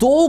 2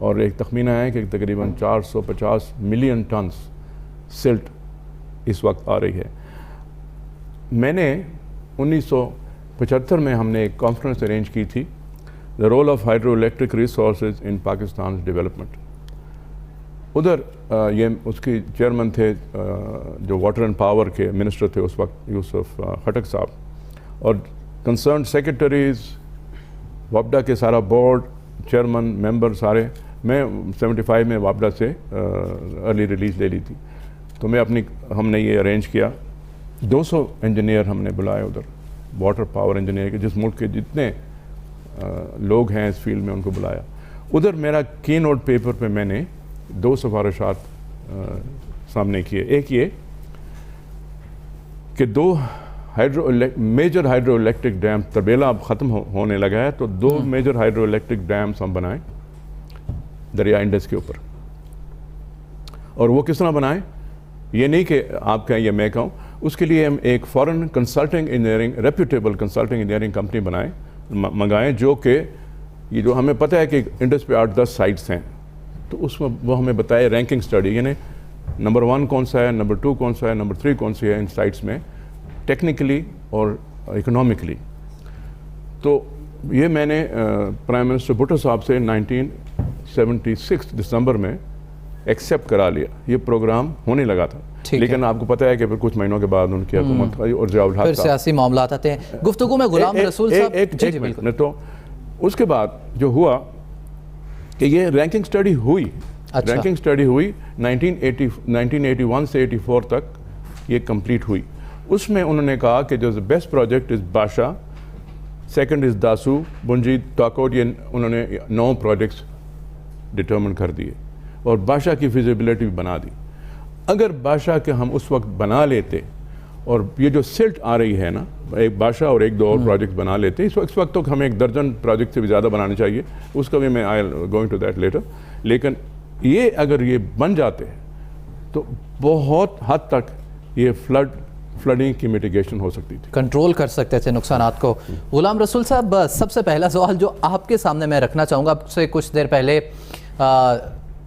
اور ایک تخمینہ ہے کہ تقریباً 450 ملین ٹنز سلٹ اس وقت آ رہی ہے. میں نے 1975 میں ہم نے ایک کانفرنس ارینج کی تھی, the role of hydro electric resources in Pakistan development. ادھر یہ اس کی چیئرمین تھے جو واٹر اینڈ پاور کے منسٹر تھے اس وقت, یوسف خٹک صاحب, اور کنسرن سیکرٹریز, وابڈا کے سارا بورڈ, چیئرمین, ممبر سارے. میں 75 میں وابڈا سے ارلی ریلیز لے لی تھی, تو ہم نے یہ ارینج کیا. 200 انجینئر ہم نے بلائے ادھر, واٹر پاور انجینئر کے, جس ملک کے جتنے لوگ ہیں اس فیلڈ میں ان کو بلایا. ادھر میرا کی نوٹ پیپر پہ میں نے 2 سفارشات سامنے کیے. ایک یہ کہ 2 major hydro electric dam, Tarbela اب ختم ہونے لگا ہے, تو 2 میجر ہائیڈرو الیکٹرک ڈیمز ہم بنائیں دریا انڈس کے اوپر. اور وہ کس طرح بنائیں, یہ نہیں کہ آپ کہیں یا میں کہوں, اس کے لیے ہم ایک foreign consulting engineering, reputable consulting engineering company منگائیں, جو کہ یہ جو ہمیں پتہ ہے کہ انڈس پہ 8-10 سائٹس ہیں, تو اس میں وہ ہمیں بتائے رینکنگ سٹڈی, یعنی نمبر 1 کون سا ہے, نمبر 2 کون سا ہے, نمبر 3 کون سی ہے ان سائٹس میں, ٹیکنیکلی اور اکنامکلی. تو یہ میں نے پرائم منسٹر بھٹو صاحب سے 1976 دسمبر میں ایکسیپٹ کرا لیا. یہ پروگرام ہونے لگا تھا, لیکن آپ کو پتہ ہے کہ پھر کچھ مہینوں کے بعد ان کی حکومت اور ضیاء الحق پھر سیاسی معاملات آتے ہیں. گفتگو میں غلام رسول صاحب, جی بالکل. تو اس کے بعد جو ہوا کہ یہ رینکنگ سٹڈی ہوئی, رینکنگ سٹڈی ہوئی 1981 سے 84 تک یہ کمپلیٹ ہوئی. اس میں انہوں نے کہا کہ جو بیسٹ پروجیکٹ از باشا, سیکنڈ از داسو, بنجی, ٹاکوٹ, یہ انہوں نے 9 پروجیکٹس ڈٹرمن کر دیے اور باشا کی فیزیبلٹی بھی بنا دی. اگر باشا کے ہم اس وقت بنا لیتے, اور یہ جو سلٹ آ رہی ہے نا, ایک باشا اور 1-2 اور پروجیکٹ بنا لیتے, اس وقت تو ہمیں 1 درجن پروجیکٹ سے بھی زیادہ بنانے چاہیے, اس کا بھی میں گوئنگ ٹو دیٹ لیٹر. لیکن یہ اگر یہ بن جاتے تو بہت حد تک یہ فلڈنگ کی میٹیگیشن ہو سکتی تھی, کنٹرول کر سکتے تھے نقصانات کو. غلام رسول صاحب, سب سے پہلا سوال جو آپ کے سامنے میں رکھنا چاہوں گا, آپ سے کچھ دیر پہلے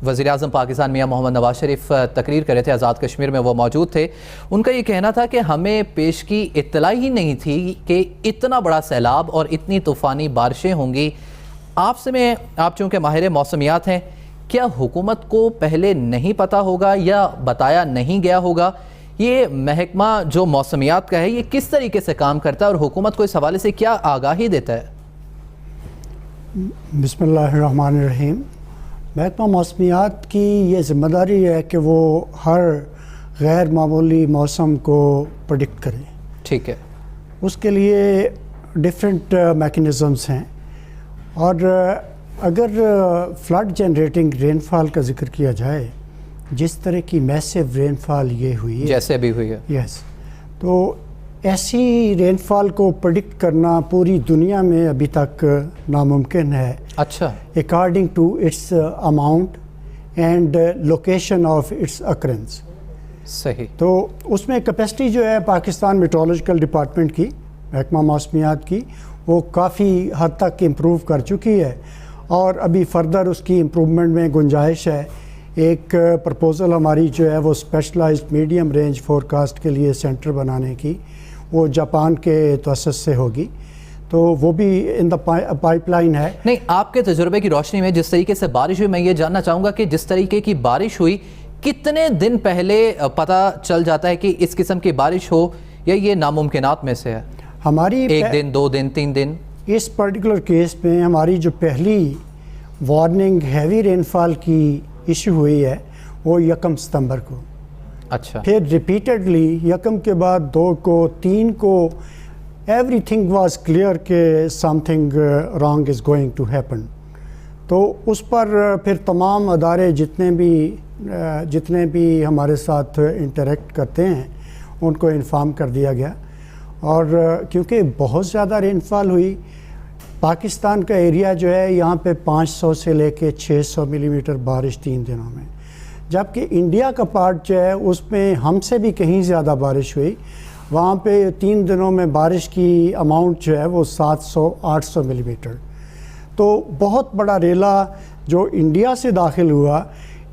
وزیر اعظم پاکستان میاں محمد نواز شریف تقریر کرے تھے, آزاد کشمیر میں وہ موجود تھے. ان کا یہ کہنا تھا کہ ہمیں پیش کی اطلاع ہی نہیں تھی کہ اتنا بڑا سیلاب اور اتنی طوفانی بارشیں ہوں گی. آپ چونکہ ماہر موسمیات ہیں, کیا حکومت کو پہلے نہیں پتا ہوگا یا بتایا نہیں گیا ہوگا؟ یہ محکمہ جو موسمیات کا ہے یہ کس طریقے سے کام کرتا ہے اور حکومت کو اس حوالے سے کیا آگاہی دیتا ہے؟ بسم اللہ الرحمن الرحیم. محکمہ موسمیات کی یہ ذمہ داری ہے کہ وہ ہر غیر معمولی موسم کو پریڈکٹ کرے. ٹھیک ہے. اس کے لیے ڈفرینٹ میکنزمز ہیں, اور اگر فلڈ جنریٹنگ رین فال کا ذکر کیا جائے, جس طرح کی میسو رین فال یہ ہوئی ہے, جیسے بھی ہوئی ہے, یس, تو ایسی رین فال کو پریڈکٹ کرنا پوری دنیا میں ابھی تک ناممکن ہے. اچھا. According to its amount and location of its occurrence. صحیح. تو اس میں کیپیسٹی جو ہے پاکستان میٹرولوجیکل ڈپارٹمنٹ کی, محکمہ موسمیات کی, وہ کافی حد تک امپروو کر چکی ہے, اور ابھی فردر اس کی امپروومنٹ میں گنجائش ہے. ایک پرپوزل ہماری جو ہے وہ اسپیشلائزڈ میڈیم رینج فورکاسٹ کے لیے سینٹر بنانے کی, وہ جاپان کے توسط سے ہوگی, تو وہ بھی ان دا پائپ لائن ہے. نہیں, آپ کے تجربے کی روشنی میں جس طریقے سے بارش ہوئی, میں یہ جاننا چاہوں گا کہ جس طریقے کی بارش ہوئی, کتنے دن پہلے پتہ چل جاتا ہے کہ اس قسم کی بارش ہو, یا یہ ناممکنات میں سے ہے؟ ہماری 1 دن 2 دن 3 دن. اس پرٹیکولر کیس میں ہماری جو پہلی وارننگ ہیوی رین فال کی ایشو ہوئی ہے وہ 1 ستمبر کو. اچھا. پھر ریپیٹڈلی 1 کے بعد 2 کو 3 کو ایوری تھنگ واز کلیئر کہ something wrong is going to happen. تو اس پر پھر تمام ادارے جتنے بھی ہمارے ساتھ انٹریکٹ کرتے ہیں ان کو انفارم کر دیا گیا. اور کیونکہ بہت زیادہ رین فال ہوئی, پاکستان کا ایریا جو ہے یہاں پہ 500 سے لے کے 600 ملی میٹر بارش 3 دنوں میں, جبکہ انڈیا کا پارٹ جو ہے اس میں ہم سے بھی کہیں زیادہ بارش ہوئی. وہاں پہ 3 دنوں میں بارش کی اماؤنٹ جو ہے وہ 700-800 ملی میٹر. تو بہت بڑا ریلا جو انڈیا سے داخل ہوا،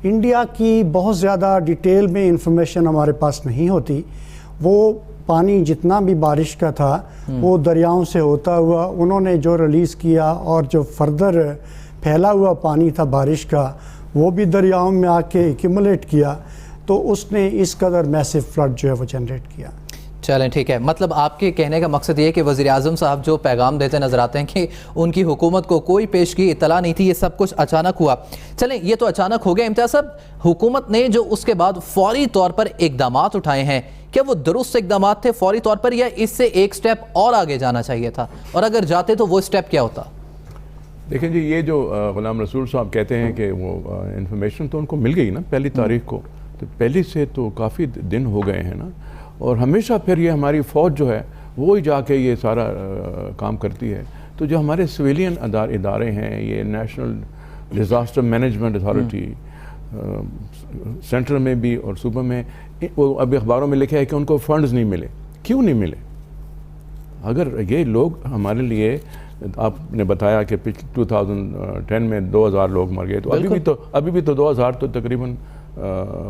انڈیا کی بہت زیادہ ڈیٹیل میں انفارمیشن ہمارے پاس نہیں ہوتی. وہ پانی جتنا بھی بارش کا تھا وہ دریاؤں سے ہوتا ہوا انہوں نے جو ریلیز کیا، اور جو فردر پھیلا ہوا پانی تھا بارش کا وہ بھی دریاؤں میں آ کے ایکیومولیٹ کیا، تو اس نے اس قدر میسو فلڈ جو ہے وہ جنریٹ کیا. چلیں ٹھیک ہے، مطلب آپ کے کہنے کا مقصد یہ ہے کہ وزیر اعظم صاحب جو پیغام دیتے نظر آتے ہیں کہ ان کی حکومت کو کوئی پیشگی اطلاع نہیں تھی، یہ سب کچھ اچانک ہوا. چلیں یہ تو اچانک ہو گیا. امتیاز صاحب، حکومت نے جو اس کے بعد فوری طور پر اقدامات اٹھائے ہیں، کیا وہ درست اقدامات تھے فوری طور پر، یا اس سے ایک سٹیپ اور آگے جانا چاہیے تھا، اور اگر جاتے تو وہ سٹیپ کیا ہوتا؟ دیکھیں جی، یہ جو غلام رسول صاحب کہتے ہیں کہ وہ انفارمیشن تو ان کو مل گئی نا 1 تاریخ کو، تو پہلی سے تو کافی دن ہو گئے ہیں نا، اور ہمیشہ پھر یہ ہماری فوج جو ہے وہی جا کے یہ سارا کام کرتی ہے. تو جو ہمارے سویلین ادارے ہیں، یہ national disaster management authority centre میں بھی اور صوبہ میں، وہ ابھی اخباروں میں لکھا ہے کہ ان کو فنڈز نہیں ملے. کیوں نہیں ملے؟ اگر یہ لوگ ہمارے لیے، آپ نے بتایا کہ 2010 میں 2000 لوگ مر گئے، تو ابھی بھی تو 2000 تو تقریباً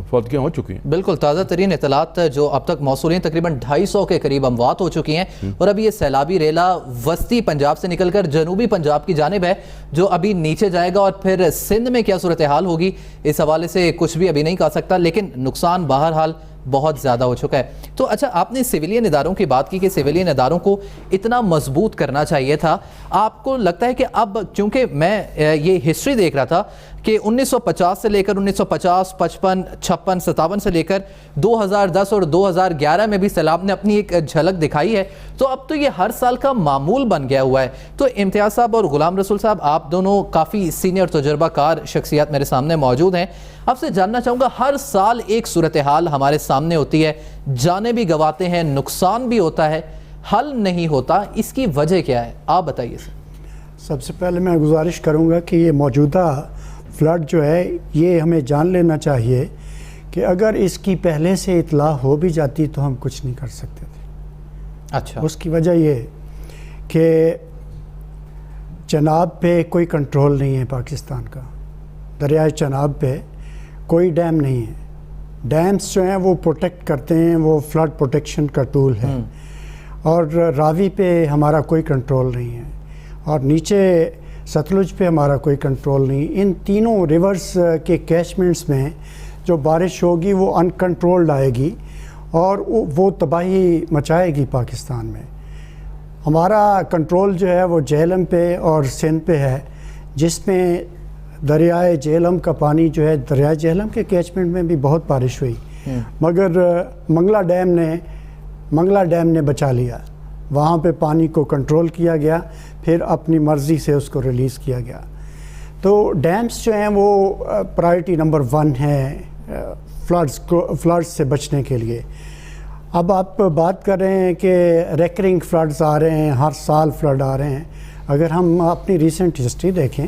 فوتگیاں ہو چکی ہیں. بالکل تازہ ترین اطلاعات جو اب تک موصول ہیں، تقریباً 250 کے قریب اموات ہو چکی ہیں، اور ابھی یہ سیلابی ریلا وسطی پنجاب سے نکل کر جنوبی پنجاب کی جانب ہے، جو ابھی نیچے جائے گا، اور پھر سندھ میں کیا صورتحال ہوگی اس حوالے سے کچھ بھی ابھی نہیں کہا سکتا، لیکن نقصان بہرحال بہت زیادہ ہو چکا ہے. تو اچھا، آپ نے سویلین اداروں کی بات کی کہ سویلین اداروں کو اتنا مضبوط کرنا چاہیے تھا. آپ کو لگتا ہے کہ اب، چونکہ میں یہ ہسٹری دیکھ رہا تھا کہ 1950 سے لے کر 1950، 55، 56، 57 سے لے کر 2010 اور 2011 میں بھی سیلاب نے اپنی ایک جھلک دکھائی ہے، تو اب تو یہ ہر سال کا معمول بن گیا ہوا ہے. تو امتیاز صاحب اور غلام رسول صاحب، آپ دونوں کافی سینئر تجربہ کار شخصیات میرے سامنے موجود ہیں. آپ سے جاننا چاہوں گا، ہر سال ایک صورتحال ہمارے سامنے ہوتی ہے، جانیں بھی گواتے ہیں، نقصان بھی ہوتا ہے، حل نہیں ہوتا، اس کی وجہ کیا ہے؟ آپ بتائیے سر. سب سے پہلے میں گزارش کروں گا کہ یہ موجودہ فلڈ جو ہے، یہ ہمیں جان لینا چاہیے کہ اگر اس کی پہلے سے اطلاع ہو بھی جاتی تو ہم کچھ نہیں کر سکتے تھے. اچھا. اس کی وجہ یہ کہ چناب پہ کوئی کنٹرول نہیں ہے پاکستان کا. دریائے چناب پہ کوئی ڈیم نہیں ہے. ڈیمز جو ہیں وہ پروٹیکٹ کرتے ہیں، وہ فلڈ پروٹیکشن کا ٹول ہے. اور راوی پہ ہمارا کوئی کنٹرول نہیں ہے، اور نیچے ستلج پہ ہمارا کوئی کنٹرول نہیں. ان تینوں ریورز کے کیچمنٹس میں جو بارش ہوگی وہ انکنٹرولڈ آئے گی، اور وہ تباہی مچائے گی پاکستان میں. ہمارا کنٹرول جو ہے وہ جہلم پہ اور سندھ پہ ہے، جس میں دریائے جہلم کا پانی جو ہے، دریائے جہلم کے کیچمنٹ میں بھی بہت بارش ہوئی، مگر منگلا ڈیم نے بچا لیا. وہاں پہ پانی کو کنٹرول کیا گیا، پھر اپنی مرضی سے اس کو ریلیز کیا گیا. تو ڈیمز جو ہیں وہ پرائرٹی نمبر 1 ہے فلڈز سے بچنے کے لیے. اب آپ بات کر رہے ہیں کہ ریکرنگ فلڈز آ رہے ہیں، ہر سال فلڈ آ رہے ہیں. اگر ہم اپنی ریسنٹ ہسٹری دیکھیں،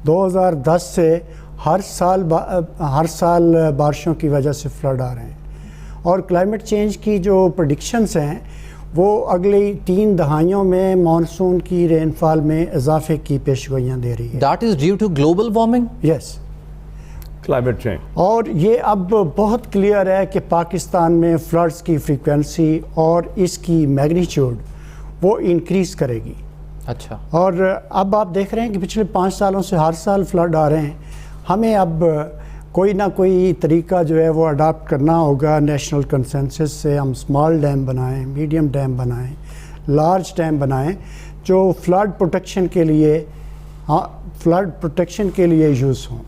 2010 سے ہر سال بارشوں کی وجہ سے فلڈ آ رہے ہیں. اور کلائمیٹ چینج کی جو پریڈکشنز ہیں وہ اگلی 3 دہائیوں میں مانسون کی رین فال میں اضافے کی پیشگوئیاں دے رہی ہے. That is due to global warming? Yes. Climate change. اور یہ اب بہت کلیئر ہے کہ پاکستان میں فلڈز کی فریکوینسی اور اس کی میگنیچیوڈ وہ انکریز کرے گی. اچھا. اور اب آپ دیکھ رہے ہیں کہ پچھلے 5 سالوں سے ہر سال فلڈ آ رہے ہیں. ہمیں اب کوئی نہ کوئی طریقہ جو ہے وہ اڈاپٹ کرنا ہوگا نیشنل کنسنسس سے. ہم اسمال ڈیم بنائیں، میڈیم ڈیم بنائیں، لارج ڈیم بنائیں جو فلڈ پروٹیکشن کے لیے یوز ہوں.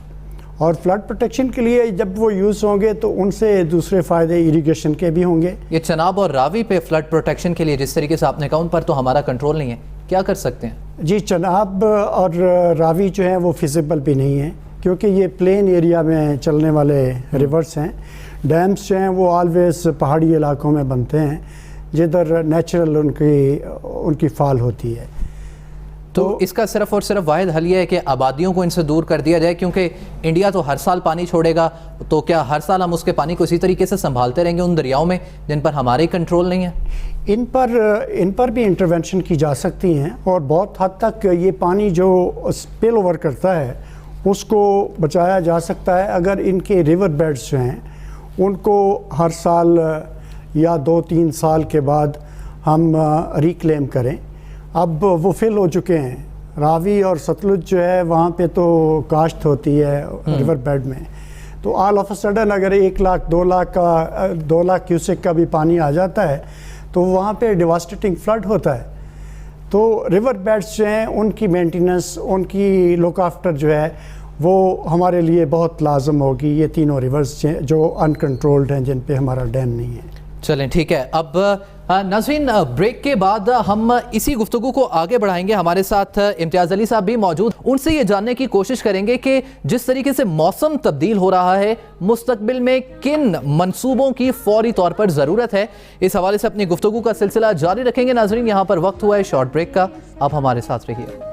اور فلڈ پروٹیکشن کے لیے جب وہ یوز ہوں گے تو ان سے دوسرے فائدے اریگیشن کے بھی ہوں گے. یہ چناب اور راوی پہ فلڈ پروٹیکشن کے لیے جس طریقے سے آپ نے کہا، ان پر تو ہمارا کنٹرول نہیں ہے، کیا کر سکتے ہیں؟ جی، چناب اور راوی جو ہیں وہ فیزیبل بھی نہیں ہیں، کیونکہ یہ پلین ایریا میں چلنے والے ریورس ہیں. ڈیمز جو ہیں وہ آلویز پہاڑی علاقوں میں بنتے ہیں جدھر نیچرل ان کی فال ہوتی ہے. تو اس کا صرف اور صرف واحد حل یہ ہے کہ آبادیوں کو ان سے دور کر دیا جائے، کیونکہ انڈیا تو ہر سال پانی چھوڑے گا، تو کیا ہر سال ہم اس کے پانی کو اسی طریقے سے سنبھالتے رہیں گے ان دریاؤں میں جن پر ہمارے کنٹرول نہیں ہے؟ ان پر بھی انٹرونشن کی جا سکتی ہیں، اور بہت حد تک یہ پانی جو اسپل اوور کرتا ہے اس کو بچایا جا سکتا ہے اگر ان کے ریور بیڈز جو ہیں ان کو ہر سال یا 2-3 سال کے بعد ہم ریکلیم کریں. اب وہ فل ہو چکے ہیں. راوی اور ستلج جو ہے وہاں پہ تو کاشت ہوتی ہے ریور بیڈ میں, تو آل آف اے سڈن اگر 1 لاکھ 2 لاکھ کیوسک کا بھی پانی آ جاتا ہے تو وہاں پہ ڈیواسٹیٹنگ فلڈ ہوتا ہے. تو ریور بیڈز جو ہیں ان کی مینٹیننس, ان کی لک آفٹر جو ہے وہ ہمارے لیے بہت لازم ہوگی. یہ تینوں ریورز جو انکنٹرولڈ ہیں جن پہ ہمارا ڈیم نہیں ہے. چلیں ٹھیک ہے. اب ناظرین بریک کے بعد ہم اسی گفتگو کو آگے بڑھائیں گے. ہمارے ساتھ امتیاز علی صاحب بھی موجود, ان سے یہ جاننے کی کوشش کریں گے کہ جس طریقے سے موسم تبدیل ہو رہا ہے مستقبل میں کن منصوبوں کی فوری طور پر ضرورت ہے. اس حوالے سے اپنی گفتگو کا سلسلہ جاری رکھیں گے. ناظرین یہاں پر وقت ہوا ہے شارٹ بریک کا, آپ ہمارے ساتھ رہیے.